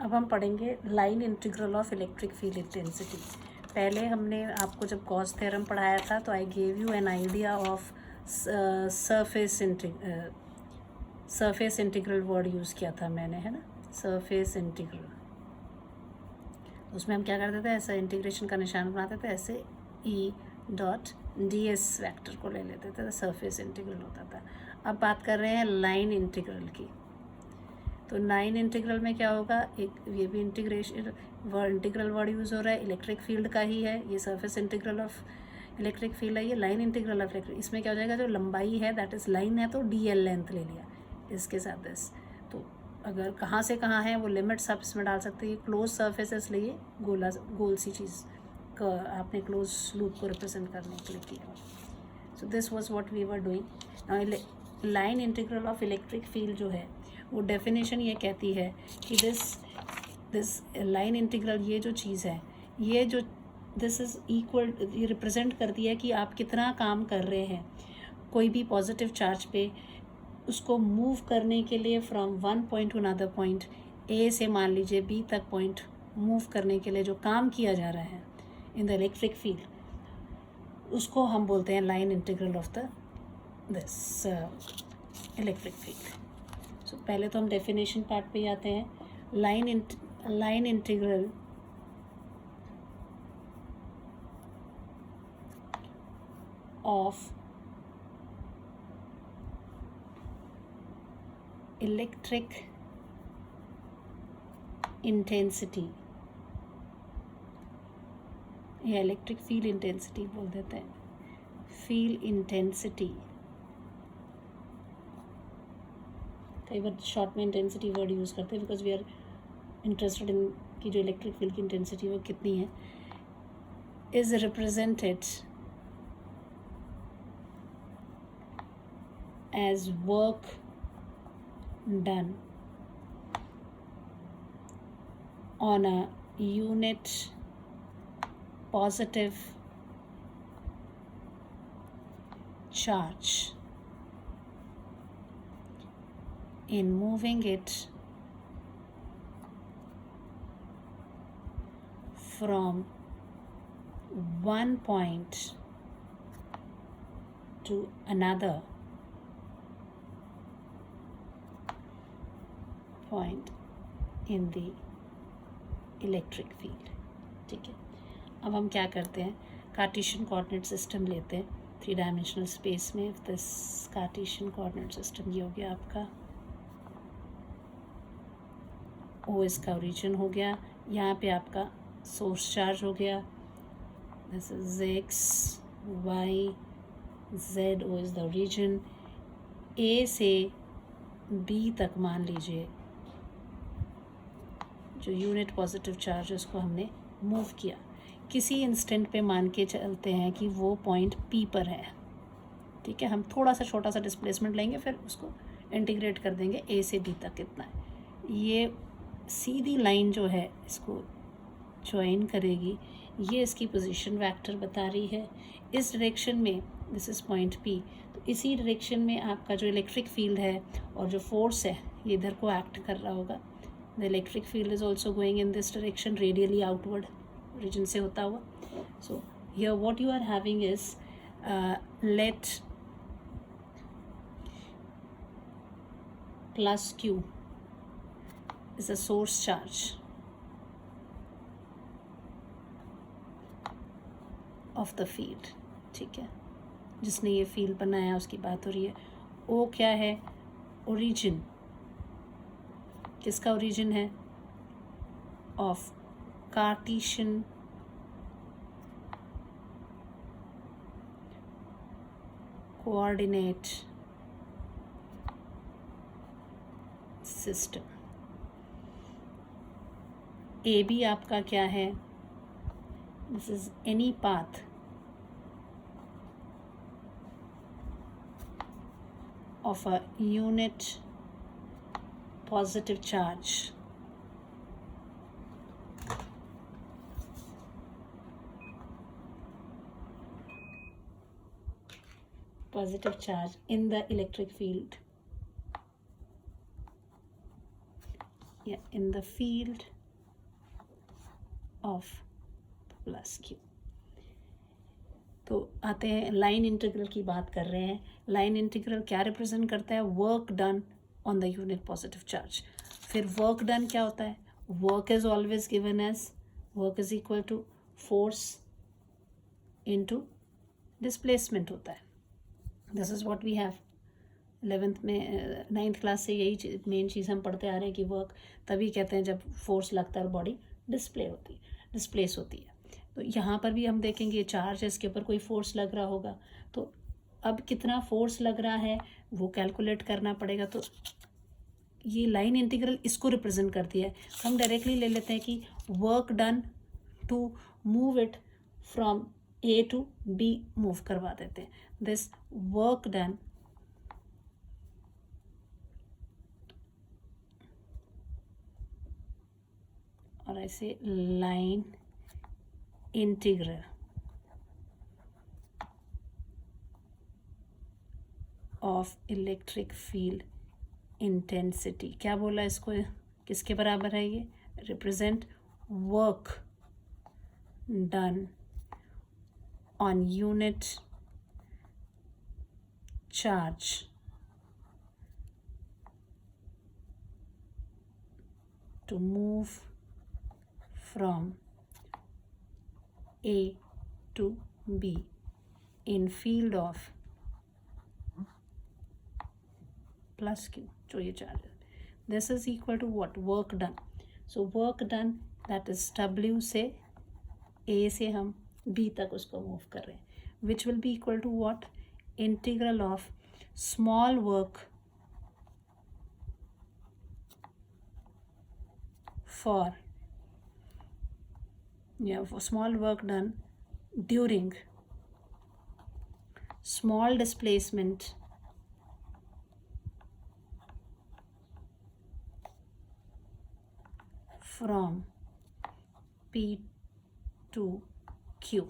अब हम पढ़ेंगे line integral of electric field intensity. पहले हमने आपको जब गॉस थ्योरम पढ़ाया था तो I gave you an idea of surface integral word use किया था मैंने, है ना, सरफेस इंटीग्रल। उसमें हम क्या करते थे, ऐसा इंटीग्रेशन का निशान बनाते थे, ऐसे E dot D S vector को ले लेते थे, तो सरफेस इंटीग्रल होता था। अब बात कर रहे हैं लाइन इंटीग्रल की। तो लाइन इंटीग्रल में क्या होगा, एक ये भी इंटीग्रल वर्ड यूज़ हो रहा है, इलेक्ट्रिक फील्ड का ही है, ये surface integral of electric field है, ये लाइन इंटीग्रल ऑफ इलेक्ट्रिक। इसमें क्या हो जाएगा, जो लंबाई है दैट इज़ लाइन है तो डी एल लेंथ ले लिया इसके साथ दिस। तो अगर कहाँ से कहाँ है वो लिमिट्स आप इसमें डाल सकते हैं। क्लोज सर्फेस है इसलिए गोल सी चीज़ का आपने क्लोज लूप को रिप्रेजेंट करने के लिए किया। So this was what we were doing. Line integral of electric field जो है वो डेफिनेशन ये कहती है कि दिस लाइन इंटीग्रल, ये जो चीज़ है, ये जो दिस इज़ इक्वल, ये रिप्रेजेंट करती है कि आप कितना काम कर रहे हैं कोई भी पॉजिटिव चार्ज पे, उसको मूव करने के लिए from one point to another point, A से मान लीजिए बी तक पॉइंट मूव करने के लिए जो काम किया जा रहा है इन द इलेक्ट्रिक फील्ड, उसको हम बोलते हैं line integral of the this electric field. So पहले तो हम डेफिनेशन पार्ट पे आते हैं। Line integral of electric intensity या इलेक्ट्रिक फील्ड इंटेंसिटी बोल देते हैं, फील्ड इंटेंसिटी। कई बार शॉर्ट में इंटेंसिटी वर्ड यूज़ करते हैं because we are interested in कि जो इलेक्ट्रिक फील्ड की इंटेंसिटी वो कितनी है, is represented as work done on a unit positive charge in moving it from one point to another point in the electric field। ठीक है, अब हम क्या करते हैं, कार्टेशियन कोऑर्डिनेट सिस्टम लेते हैं 3 डायमेंशनल स्पेस में। दिस कार्टेशियन कोऑर्डिनेट सिस्टम ये हो गया आपका ओ, इसका ओरिजिन हो गया, यहाँ पे आपका सोर्स चार्ज हो गया, this is X Y Z, O is the origin, A से बी तक मान लीजिए जो यूनिट पॉजिटिव चार्ज उसको हमने मूव किया, किसी इंस्टेंट पे मान के चलते हैं कि वो पॉइंट पी पर है। ठीक है, हम थोड़ा सा छोटा सा डिस्प्लेसमेंट लेंगे, फिर उसको इंटीग्रेट कर देंगे ए से बी तक कितना है। ये सीधी लाइन जो है इसको ज्वाइन करेगी, ये इसकी पोजीशन वेक्टर बता रही है। इस डायरेक्शन में दिस इज़ पॉइंट पी, तो इसी डायरेक्शन में आपका जो इलेक्ट्रिक फील्ड है और जो फोर्स है ये इधर को एक्ट कर रहा होगा। The electric field is also going in this direction radially outward, region से होता हुआ। So here what you are having is let plus Q is a source charge of the field. ठीक है, जिसने ये फील्ड बनाया उसकी बात हो रही है। ओ क्या है, ओरिजिन, किसका ओरिजिन है, of Cartesian coordinate system. A B आपका क्या है, this is any path of a unit positive charge in the electric field in the field of plus q. तो आते हैं लाइन इंटीग्रल की बात कर रहे हैं. लाइन इंटीग्रल क्या रिप्रेजेंट करता है? Work done on the unit positive charge. फिर वर्क डन क्या होता है? Work is always given as work is equal to force into displacement होता है. This is what we have 11th में 9th क्लास से यही मेन चीज़ हम पढ़ते आ रहे हैं कि वर्क तभी कहते हैं जब फोर्स लगता है और बॉडी डिस्प्लेस होती है. तो यहाँ पर भी हम देखेंगे चार्ज है, इसके ऊपर कोई फोर्स लग रहा होगा. तो अब कितना फोर्स लग रहा है वो कैलकुलेट करना पड़ेगा. तो ये लाइन इंटीग्रल इसको रिप्रेजेंट करती है. हम डायरेक्टली ले लेते हैं कि work done to move it from A to B move करवा देते हैं. दिस वर्क डन और ऐसे line integral of electric field intensity. क्या बोला इसको? किसके बराबर है ये? Represent work done on unit charge to move from A to B in field of plus Q. जो ये चार्ज है. This is equal to what? Work done. So work done that is W से A से हम B तक उसको move कर रहे हैं. Which will be equal to what? Integral of small work for small work done during small displacement from P to Q.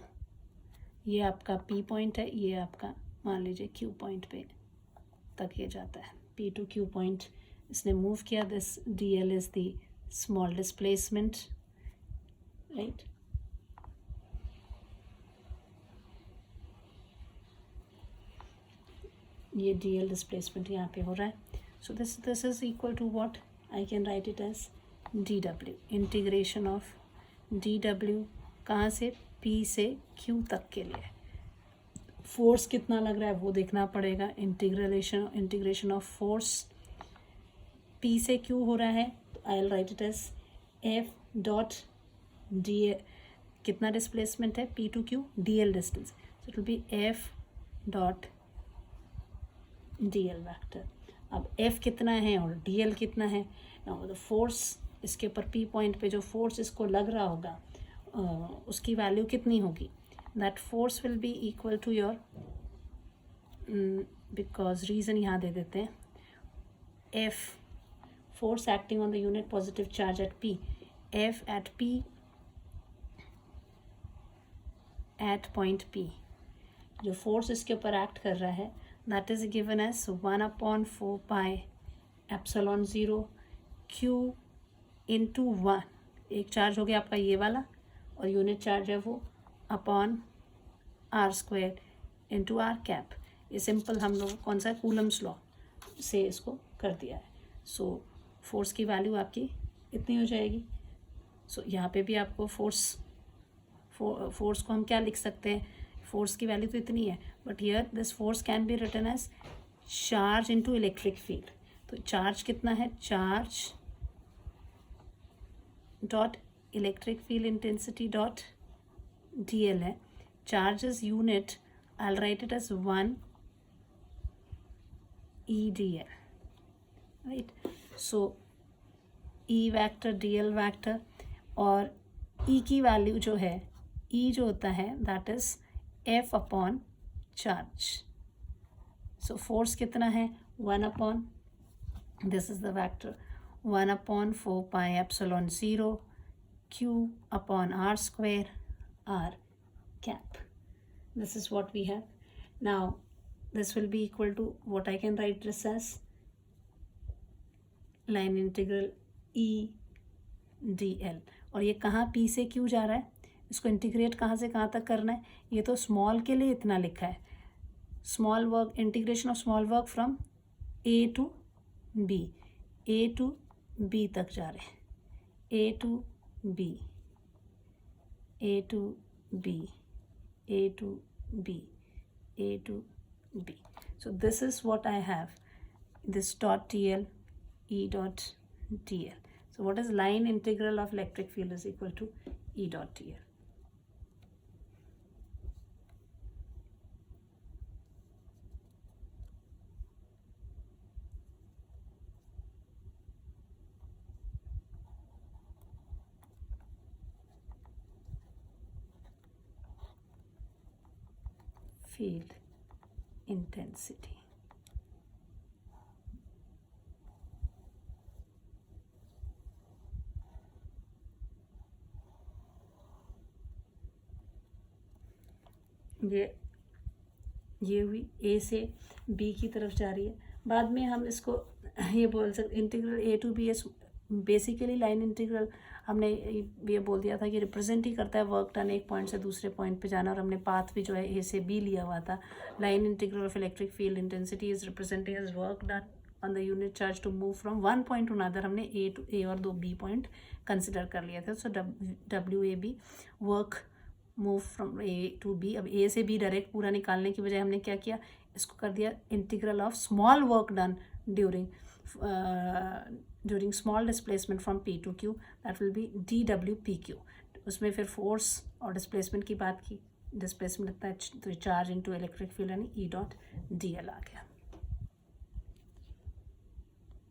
ये आपका P पॉइंट है, ये आपका मान लीजिए Q पॉइंट पे तक ये जाता है. P to Q पॉइंट इसने मूव किया. This DL is the small displacement, right? ये DL डिस्प्लेसमेंट यहाँ पे हो रहा है. So this is equal to what? I can write it as DW. Integration of DW कहाँ से? P से Q तक के लिए. फोर्स कितना लग रहा है वो देखना पड़ेगा. इंटीग्रेशन ऑफ फोर्स P से Q हो रहा है. तो I will write it as F dot DL. कितना डिस्प्लेसमेंट है? P to Q DL distance. So it will be F dot DL vector. अब F कितना है और DL कितना है? तो फोर्स इसके ऊपर P पॉइंट पे जो फोर्स इसको लग रहा होगा उसकी वैल्यू कितनी होगी? That force will be equal to your, because reason यहाँ दे देते हैं. F force acting on the unit positive charge at P. F at P at point P जो फोर्स इसके ऊपर एक्ट कर रहा है that is given as 1/4 pi epsilon 0 Q into 1. एक चार्ज हो गया आपका ये वाला और यूनिट चार्ज है वो upon R² into R cap. ये सिंपल हम लोग कौन सा कूलम्स लॉ से इसको कर दिया है. सो फोर्स की वैल्यू आपकी इतनी हो जाएगी. सो यहाँ पे भी आपको फोर्स को हम क्या लिख सकते हैं? फोर्स की वैल्यू तो इतनी है, but here this force can be written as charge into electric field. तो चार्ज कितना है? Charge dot electric field intensity dot DL है. Charge is unit. I will write it as 1 EDL, right. So E vector DL vector और E की value जो है, E जो होता है that is F upon charge. So force कितना है? 1 upon, this is the vector, 1/4 pi epsilon 0 Q upon R² R cap. This is what we have. Now this will be equal to what I can write this as line integral EDL। और ये कहाँ P से Q जा रहा है, इसको integrate कहाँ से कहाँ तक करना है, ये तो स्मॉल के लिए इतना लिखा है, small work, integration of small work from A to B, A to B तक जा रहे हैं, A to B, A to B, A to B, A to B. So this is what I have, this dot TL, E dot TL. So what is line integral of electric field is equal to E dot TL. Field intensity. ये हुई A से B की तरफ जा रही है। बाद में हम इसको ये बोल सकते integral A to B S, basically line integral हमने ये बोल दिया था कि रिप्रेजेंट ही करता है वर्क डन एक पॉइंट से दूसरे पॉइंट पे जाना, और हमने पाथ भी जो है A से B लिया हुआ था। Line integral of electric field intensity is represented as work done on the unit charge to move from one point to another. हमने A और दो B पॉइंट कंसिडर कर लिया था। सो WAB work move from A to B। अब A से B direct पूरा निकालने की बजाय हमने क्या किया, इसको कर दिया integral of small work done during small displacement from P to Q, that will be DWPQ। उसमें फिर फोर्स और डिस्प्लेसमेंट की बात की, डिस्प्लेसमेंट इतना तो चार्ज इनटू इलेक्ट्रिक फील्ड यानी E dot DL आ गया।